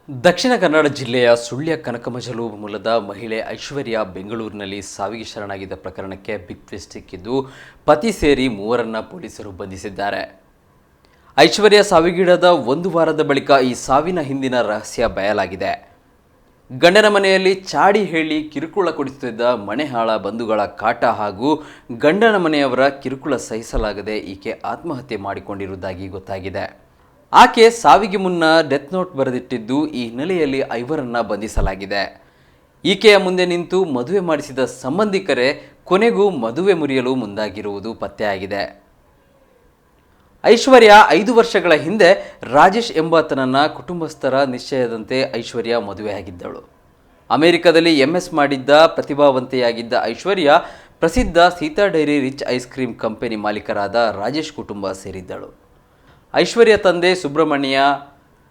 ದಕ್ಷಿಣ ಕನ್ನಡ ಜಿಲ್ಲೆಯ ಸುಳ್ಯ ಕನಕಮಜಲು ಮೂಲದ ಮಹಿಳೆ ಐಶ್ವರ್ಯ ಬೆಂಗಳೂರಿನಲ್ಲಿ ಸಾವಿಗೆ ಶರಣಾಗಿದ್ದ ಪ್ರಕರಣಕ್ಕೆ ಬಿಗ್ ಟ್ವಿಸ್ಟ್ ಸಿಕ್ಕಿದ್ದು ಪತಿ ಸೇರಿ ಮೂವರನ್ನ ಪೊಲೀಸರು ಬಂಧಿಸಿದ್ದಾರೆ. ಐಶ್ವರ್ಯ ಸಾವಿಗೀಡಾದ ಒಂದು ವಾರದ ಬಳಿಕ ಈ ಸಾವಿನ ಹಿಂದಿನ ರಹಸ್ಯ ಬಯಲಾಗಿದೆ. ಗಂಡನ ಮನೆಯಲ್ಲಿ ಚಾಡಿ ಹೇಳಿ ಕಿರುಕುಳ ಕೊಡಿಸುತ್ತಿದ್ದ ಮನೆಹಾಳ ಬಂಧುಗಳ ಕಾಟ ಹಾಗೂ ಗಂಡನ ಮನೆಯವರ ಕಿರುಕುಳ ಸಹಿಸಲಾಗದೆ ಈಕೆ ಆತ್ಮಹತ್ಯೆ ಮಾಡಿಕೊಂಡಿರುವುದಾಗಿ ಗೊತ್ತಾಗಿದೆ. ಆಕೆ ಸಾವಿಗೆ ಮುನ್ನ ಡೆತ್ ನೋಟ್ ಬರೆದಿಟ್ಟಿದ್ದು ಈ ಹಿನ್ನೆಲೆಯಲ್ಲಿ ಐವರನ್ನ ಬಂಧಿಸಲಾಗಿದೆ. ಈಕೆಯ ಮುಂದೆ ನಿಂತು ಮದುವೆ ಮಾಡಿಸಿದ ಸಂಬಂಧಿಕರೇ ಕೊನೆಗೂ ಮದುವೆ ಮುರಿಯಲು ಮುಂದಾಗಿರುವುದು ಪತ್ತೆಯಾಗಿದೆ. ಐಶ್ವರ್ಯ 5 ವರ್ಷಗಳ ಹಿಂದೆ ರಾಜೇಶ್ ಎಂಬಾತನನ್ನ ಕುಟುಂಬಸ್ಥರ ನಿಶ್ಚಯದಂತೆ ಐಶ್ವರ್ಯ ಮದುವೆಯಾಗಿದ್ದಳು. ಅಮೆರಿಕದಲ್ಲಿ MS ಮಾಡಿದ್ದ ಪ್ರತಿಭಾವಂತೆಯಾಗಿದ್ದ ಐಶ್ವರ್ಯ ಪ್ರಸಿದ್ಧ Seetha dairy rich ice cream company ಮಾಲೀಕರಾದ ರಾಜೇಶ್ ಕುಟುಂಬ ಸೇರಿದ್ದಳು. ಐಶ್ವರ್ಯ ತಂದೆ ಸುಬ್ರಹ್ಮಣ್ಯ,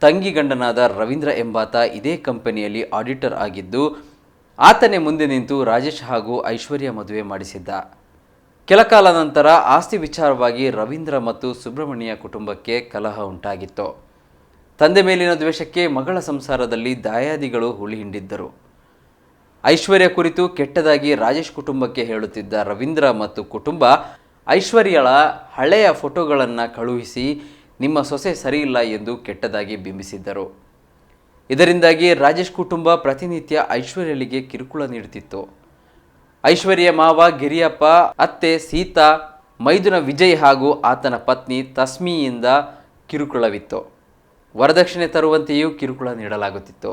ತಂಗಿ ಗಂಡನಾದ ರವೀಂದ್ರ ಎಂಬಾತ ಇದೇ ಕಂಪನಿಯಲ್ಲಿ ಆಡಿಟರ್ ಆಗಿದ್ದು, ಆತನೇ ಮುಂದೆ ನಿಂತು ರಾಜೇಶ್ ಹಾಗೂ ಐಶ್ವರ್ಯ ಮದುವೆ ಮಾಡಿಸಿದ್ದ. ಕೆಲಕಾಲ ನಂತರ ಆಸ್ತಿ ವಿಚಾರವಾಗಿ ರವೀಂದ್ರ ಮತ್ತು ಸುಬ್ರಹ್ಮಣ್ಯ ಕುಟುಂಬಕ್ಕೆ ಕಲಹ ಉಂಟಾಗಿತ್ತು. ತಂದೆ ಮೇಲಿನ ದ್ವೇಷಕ್ಕೆ ಮಗಳ ಸಂಸಾರದಲ್ಲಿ ದಾಯಾದಿಗಳು ಹುಳಿ ಹಿಂಡಿದ್ದರು. ಐಶ್ವರ್ಯ ಕುರಿತು ಕೆಟ್ಟದಾಗಿ ರಾಜೇಶ್ ಕುಟುಂಬಕ್ಕೆ ಹೇಳುತ್ತಿದ್ದ ರವೀಂದ್ರ ಮತ್ತು ಕುಟುಂಬ ಐಶ್ವರ್ಯಳ ಹಳೆಯ ಫೋಟೋಗಳನ್ನು ಕಳುಹಿಸಿ ನಿಮ್ಮ ಸೊಸೆ ಸರಿಯಿಲ್ಲ ಎಂದು ಕೆಟ್ಟದಾಗಿ ಬಿಂಬಿಸಿದ್ದರು. ಇದರಿಂದಾಗಿ ರಾಜೇಶ್ ಕುಟುಂಬ ಪ್ರತಿನಿತ್ಯ ಐಶ್ವರ್ಯಳಿಗೆ ಕಿರುಕುಳ ನೀಡುತ್ತಿತ್ತು. ಐಶ್ವರ್ಯ ಮಾವ ಗಿರಿಯಪ್ಪ, ಅತ್ತೆ ಸೀತಾ, ಮೈದುನ ವಿಜಯ್ ಹಾಗೂ ಆತನ ಪತ್ನಿ ತಸ್ಮಿಯಿಂದ ಕಿರುಕುಳವಿತ್ತು. ವರದಕ್ಷಿಣೆ ತರುವಂತೆಯೂ ಕಿರುಕುಳ ನೀಡಲಾಗುತ್ತಿತ್ತು.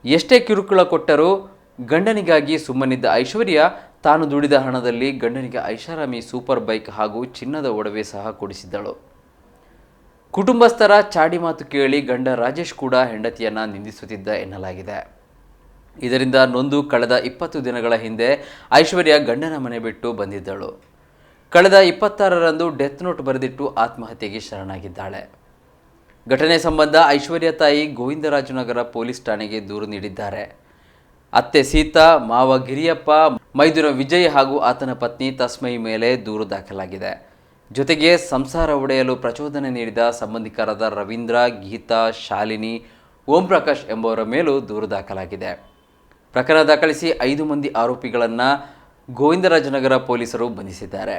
ಎಷ್ಟೇ ಕಿರುಕುಳ ಕೊಟ್ಟರೂ ಗಂಡನಿಗಾಗಿ ಸುಮ್ಮನಿದ್ದ ಐಶ್ವರ್ಯ ತಾನು ದುಡಿದ ಹಣದಲ್ಲಿ ಗಂಡನಿಗೆ ಐಷಾರಾಮಿ ಸೂಪರ್ ಬೈಕ್ ಹಾಗೂ ಚಿನ್ನದ ಒಡವೆ ಸಹ ಕೊಡಿಸಿದ್ದಳು. ಕುಟುಂಬಸ್ಥರ ಚಾಡಿ ಮಾತು ಕೇಳಿ ಗಂಡ ರಾಜೇಶ್ ಕೂಡ ಹೆಂಡತಿಯನ್ನು ನಿಂದಿಸುತ್ತಿದ್ದ ಎನ್ನಲಾಗಿದೆ. ಇದರಿಂದ ನೊಂದು ಕಳೆದ 20 ದಿನಗಳ ಹಿಂದೆ ಐಶ್ವರ್ಯ ಗಂಡನ ಮನೆ ಬಿಟ್ಟು ಬಂದಿದ್ದಳು. ಕಳೆದ 26ರಂದು ಡೆತ್ ನೋಟ್ ಬರೆದಿಟ್ಟು ಆತ್ಮಹತ್ಯೆಗೆ ಶರಣಾಗಿದ್ದಾಳೆ. ಘಟನೆ ಸಂಬಂಧ ಐಶ್ವರ್ಯ ತಾಯಿ ಗೋವಿಂದರಾಜನಗರ ಪೊಲೀಸ್ ಠಾಣೆಗೆ ದೂರು ನೀಡಿದ್ದಾರೆ. ಅತ್ತೆ ಸೀತಾ, ಮಾವ ಗಿರಿಯಪ್ಪ, ಮೈದುನ ವಿಜಯ್ ಹಾಗೂ ಆತನ ಪತ್ನಿ ತಸ್ಮೈ ಮೇಲೆ ದೂರು ದಾಖಲಾಗಿದೆ. ಜೊತೆಗೆ ಸಂಸಾರ ಒಡೆಯಲು ಪ್ರಚೋದನೆ ನೀಡಿದ ಸಂಬಂಧಿಕರಾದ ರವೀಂದ್ರ, ಗೀತಾ, ಶಾಲಿನಿ, ಓಂ ಪ್ರಕಾಶ್ ಎಂಬುವರ ಮೇಲೂ ದೂರು ದಾಖಲಾಗಿದೆ. ಪ್ರಕರಣ ದಾಖಲಿಸಿ 5 ಮಂದಿ ಆರೋಪಿಗಳನ್ನು ಗೋವಿಂದರಾಜನಗರ ಪೊಲೀಸರು ಬಂಧಿಸಿದ್ದಾರೆ.